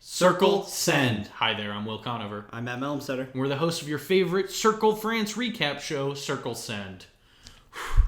Circle Send. Hi there, I'm Will Conover. I'm Matt Melmstetter. And we're the hosts of your favorite Circle France recap show, Circle Send.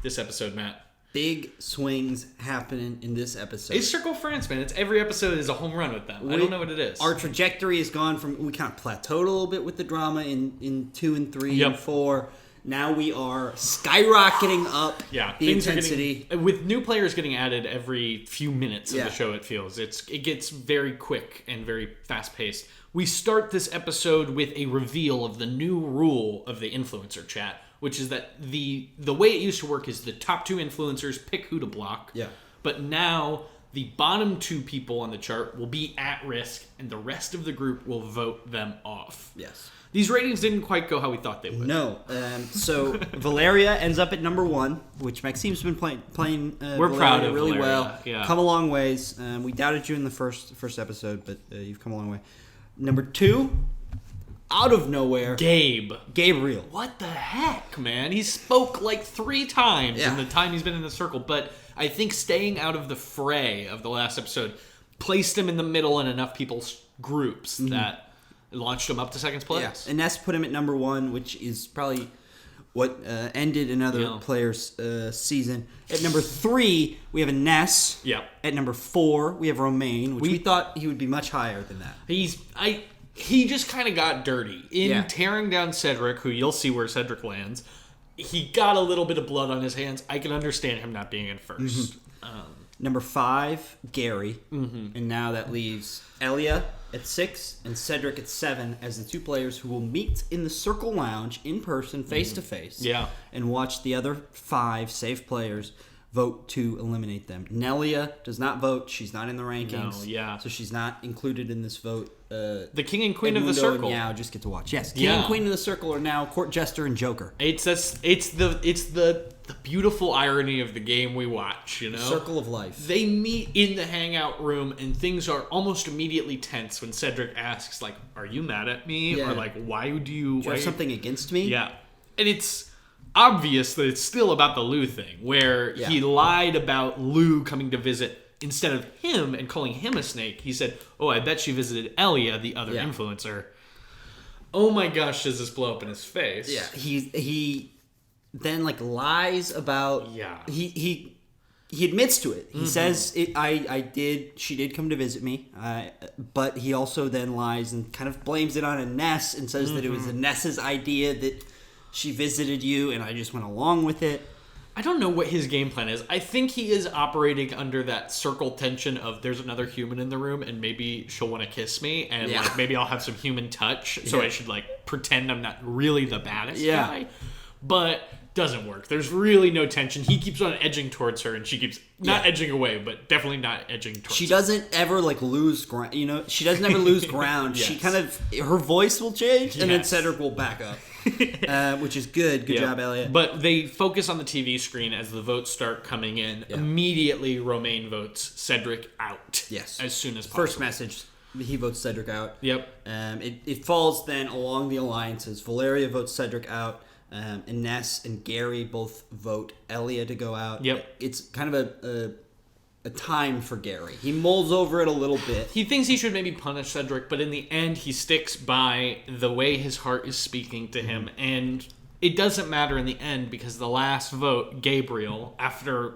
This episode, Matt. Big swings happening in this episode. It's Circle France, man. It's every episode is a home run with them. I don't know what it is. Our trajectory has gone from, we kind of plateaued a little bit with the drama in 2 and 3 and 4. Now we are skyrocketing up the intensity. With new players getting added every few minutes of the show, it feels. It gets very quick and very fast-paced. We start this episode with a reveal of the new rule of the influencer chat, which is that the way it used to work is the top 2 influencers pick who to block. Yeah. But now the bottom 2 people on the chart will be at risk, and the rest of the group will vote them off. Yes. These ratings didn't quite go how we thought they would. No. So Valeria ends up at number 1, which Maxime's been playing We're Valeria proud of really Valeria. well. Yeah. Come a long ways. We doubted you in the first episode, but you've come a long way. Number 2, out of nowhere, Gabriel. What the heck, man? He spoke like 3 times in the time he's been in the circle, but I think staying out of the fray of the last episode placed him in the middle in enough people's groups that launched him up to second place. Yeah. And that's put him at number 1, which is probably what ended another player's season. At number 3, we have a Ness. Yeah. At number 4, we have Romain, which we thought he would be much higher than that. He just kind of got dirty in tearing down Cedric, who you'll see where Cedric lands. He got a little bit of blood on his hands. I can understand him not being in first. Number 5, Gary. And now that leaves Elia at 6 and Cedric at 7 as the 2 players who will meet in the Circle Lounge in person, face to face. And watch the other 5 safe players vote to eliminate them. Nelia does not vote. She's not in the rankings. So she's not included in this vote. The king and queen Edmundo of the circle. And Yao just get to watch. Yes, king and queen of the circle are now Court Jester and Joker. It's the beautiful irony of the game we watch, you know? Circle of life. They meet in the hangout room and things are almost immediately tense when Cedric asks, like, are you mad at me? Or like, why do you have something against me? Yeah. And it's obvious that it's still about the Lou thing, where he lied about Lou coming to visit. Instead of him and calling him a snake, he said, oh, I bet she visited Elia, the other influencer. Oh my gosh, does this blow up in his face? Yeah. He then like lies about he admits to it. He says she did come to visit me. But he also then lies and kind of blames it on a Ness and says that it was a Ness's idea that she visited you and I just went along with it. I don't know what his game plan is. I think he is operating under that circle tension of there's another human in the room and maybe she'll want to kiss me and like maybe I'll have some human touch, so I should like pretend I'm not really the baddest guy. But doesn't work. There's really no tension. He keeps on edging towards her and she keeps not edging away, but definitely not edging towards She doesn't ever like lose ground, you know? She doesn't ever lose ground. She kind of, her voice will change and then Cedric will back up. Which is good. Good job, Elliot. But they focus on the TV screen as the votes start coming in. Yeah. Immediately, Romain votes Cedric out. Yes. As soon as possible. First message, he votes Cedric out. Yep. It falls then along the alliances. Valeria votes Cedric out. And Ness and Gary both vote Elia to go out. Yep. It's kind of a time for Gary. He mulls over it a little bit. He thinks he should maybe punish Cedric, but in the end, he sticks by the way his heart is speaking to him. And it doesn't matter in the end because the last vote, Gabriel, after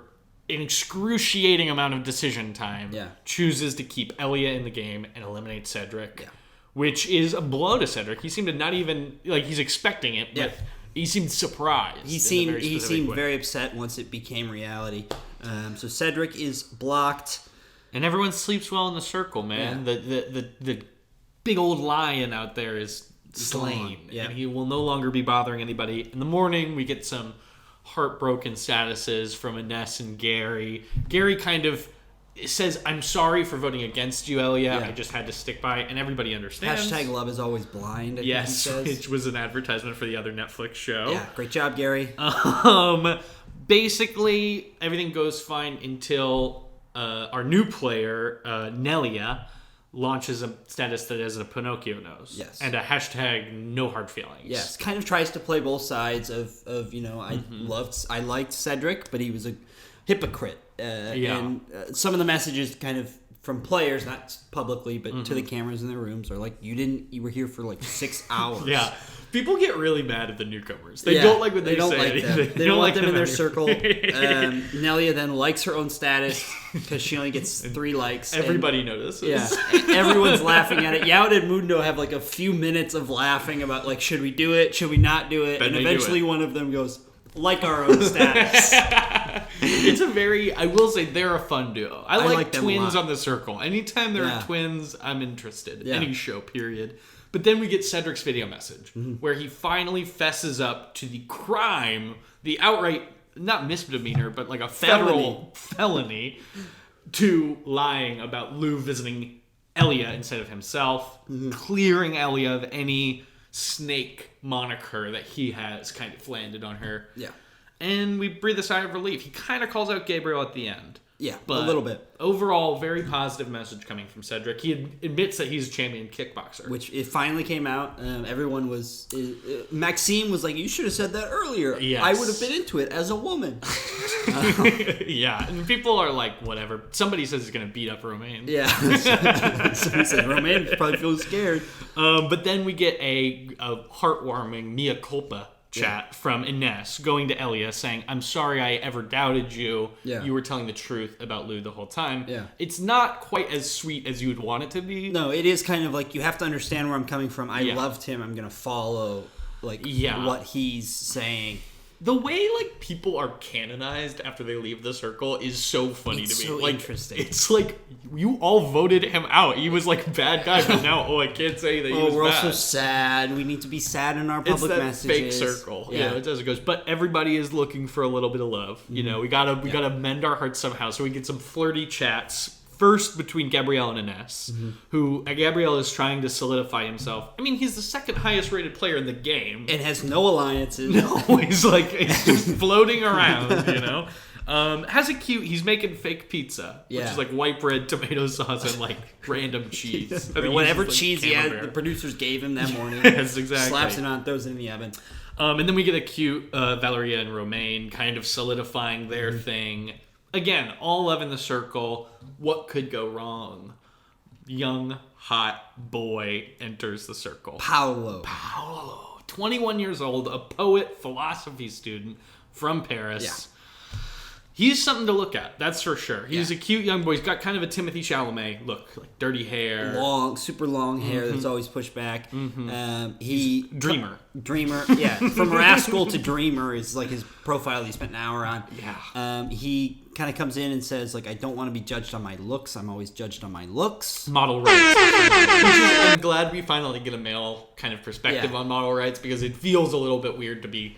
an excruciating amount of decision time, chooses to keep Elia in the game and eliminate Cedric, which is a blow to Cedric. He seemed to not even, like, he's expecting it, but he seemed surprised. He seemed very upset once it became reality. So Cedric is blocked, and everyone sleeps well in the circle, man. The big old lion out there is slain, and he will no longer be bothering anybody. In the morning, we get some heartbroken statuses from Ines and Gary. Gary kind of says, "I'm sorry for voting against you, Elia. I just had to stick by," and everybody understands. Hashtag love is always blind. Yes, which was an advertisement for the other Netflix show. Yeah, great job, Gary. Basically, everything goes fine until our new player, Nelia, launches a status that has a Pinocchio nose. Yes. And a hashtag no hard feelings. Yes. Kind of tries to play both sides of you know, I liked Cedric, but he was a hypocrite. And some of the messages kind of from players, not publicly, but to the cameras in their rooms, are like, you were here for like 6 hours. Yeah. People get really mad at the newcomers. They don't like what they don't say like anything. them. They don't want them in their circle. Nelia then likes her own status because she only gets 3 likes. Everybody notices. Yeah, everyone's laughing at it. Yawn and Mundo have like a few minutes of laughing about like, should we do it? Should we not do it? Then and eventually one of them goes, like our own status. It's I will say they're a fun duo. I like twins on the circle. Anytime there are twins, I'm interested. Yeah. Any show, period. But then we get Cedric's video message where he finally fesses up to the crime, the outright, not misdemeanor, but like a federal felony to lying about Lou visiting Elia instead of himself, clearing Elia of any snake moniker that he has kind of landed on her. Yeah. And we breathe a sigh of relief. He kind of calls out Gabriel at the end. Yeah, but a little bit. Overall, very positive message coming from Cedric. He admits that he's a champion kickboxer. Which it finally came out. Everyone was... Maxime was like, you should have said that earlier. Yes. I would have been into it as a woman. Yeah, and people are like, whatever. Somebody says he's going to beat up Romain. Yeah. Somebody said Romain probably feels scared. But then we get a heartwarming mea culpa chat from Ines going to Elia saying, I'm sorry I ever doubted you. Yeah. You were telling the truth about Lou the whole time. Yeah. It's not quite as sweet as you would want it to be. No, it is kind of like, you have to understand where I'm coming from. I loved him. I'm going to follow what he's saying. The way like people are canonized after they leave the circle is so funny to me. So like, interesting. It's like you all voted him out. He was like bad guy, but now I can't say that he was we're bad. also sad. We need to be sad in our public it's that messages. fake circle. Yeah, it's as it goes. But everybody is looking for a little bit of love. You know, we gotta mend our hearts somehow. So we get some flirty chats. First between Gabriel and Ines, who Gabriel is trying to solidify himself. I mean, he's the second highest rated player in the game. And has no alliances. No, he's just floating around, you know? He's making fake pizza, which is like white bread, tomato sauce, and like random cheese. Whatever cheese he had, the producers gave him that morning. Yes, exactly. Slaps it on, throws it in the oven. And then we get a cute Valeria and Romain kind of solidifying their thing. Again, all love in the circle. What could go wrong? Young, hot boy enters the circle. Paolo. 21 years old, a poet, philosophy student from Paris. Yeah. He's something to look at, that's for sure. He's a cute young boy. He's got kind of a Timothée Chalamet look, like dirty hair. Super long hair that's always pushed back. Dreamer. Dreamer, yeah. From rascal to dreamer is like his profile he spent an hour on. Yeah. He kind of comes in and says, like, I don't want to be judged on my looks. I'm always judged on my looks. Model rights. I'm glad we finally get a male kind of perspective on model rights because it feels a little bit weird to be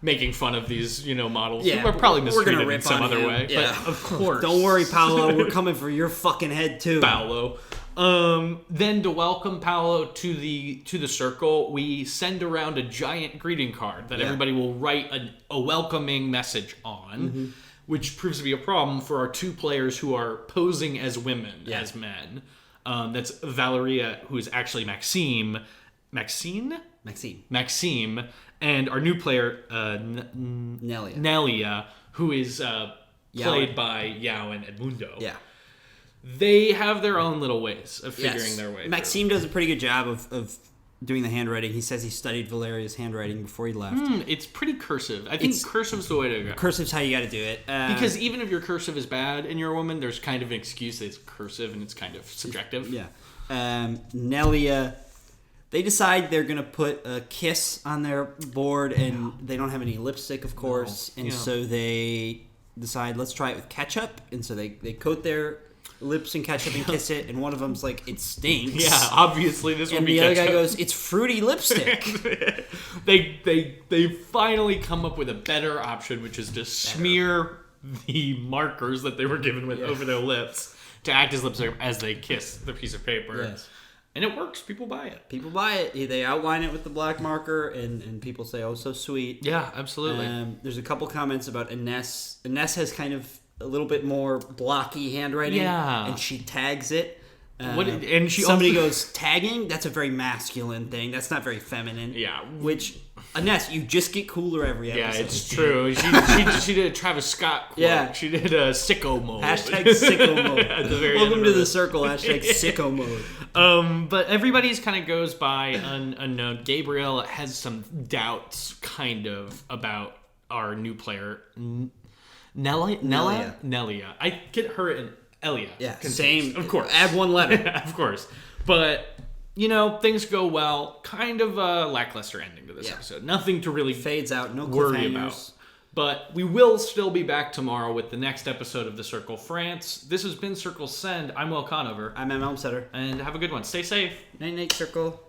making fun of these, models who are probably mistreated in some other way. Yeah. But of course. Don't worry, Paolo. We're coming for your fucking head, too. Paolo. Then to welcome Paolo to the circle, we send around a giant greeting card that everybody will write a welcoming message on, which proves to be a problem for our 2 players who are posing as women, as men. That's Valeria, who is actually Maxime, and our new player, Nelia, who is played by Yao and Edmundo. Yeah. They have their own little ways of figuring their way Maxime does a pretty good job of doing the handwriting. He says he studied Valeria's handwriting before he left. It's pretty cursive. I think cursive's the way to go. Cursive's how you got to do it. Because even if your cursive is bad and you're a woman, there's kind of an excuse that it's cursive and it's kind of subjective. Yeah. Nelia... They decide they're going to put a kiss on their board, and they don't have any lipstick, of course. So they decide, let's try it with ketchup. And so they coat their lips in ketchup and kiss it. And one of them's like, it stinks. Yeah, obviously this would be ketchup. And the other guy goes, it's fruity lipstick. they finally come up with a better option, which is to smear the markers that they were given with over their lips to act as lipstick as they kiss the piece of paper. Yes. And it works. People buy it. They outline it with the black marker, and people say, oh, so sweet. Yeah, absolutely. There's a couple comments about Ines. Ines has kind of a little bit more blocky handwriting. Yeah. And she tags it. And somebody goes tagging. That's a very masculine thing. That's not very feminine. Yeah. Which, Ines, you just get cooler every episode. Yeah, it's true. She did a Travis Scott quote. Yeah. She did a sicko mode. Hashtag sicko mode. At the very Welcome end to of the it. circle. Hashtag sicko mode. But everybody's kind of goes by unknown. Gabriel has some doubts, kind of, about our new player, Nelia. I get her and Elia. Yeah, confused, same. Of course. Add one letter. Of course. But, things go well. Kind of a lackluster ending to this episode. Nothing to really Fades out. No worry cliffhangers. about. But we will still be back tomorrow with the next episode of The Circle France. This has been Circle Send. I'm Will Conover. I'm M. Elmsetter. And have a good one. Stay safe. Night, Circle.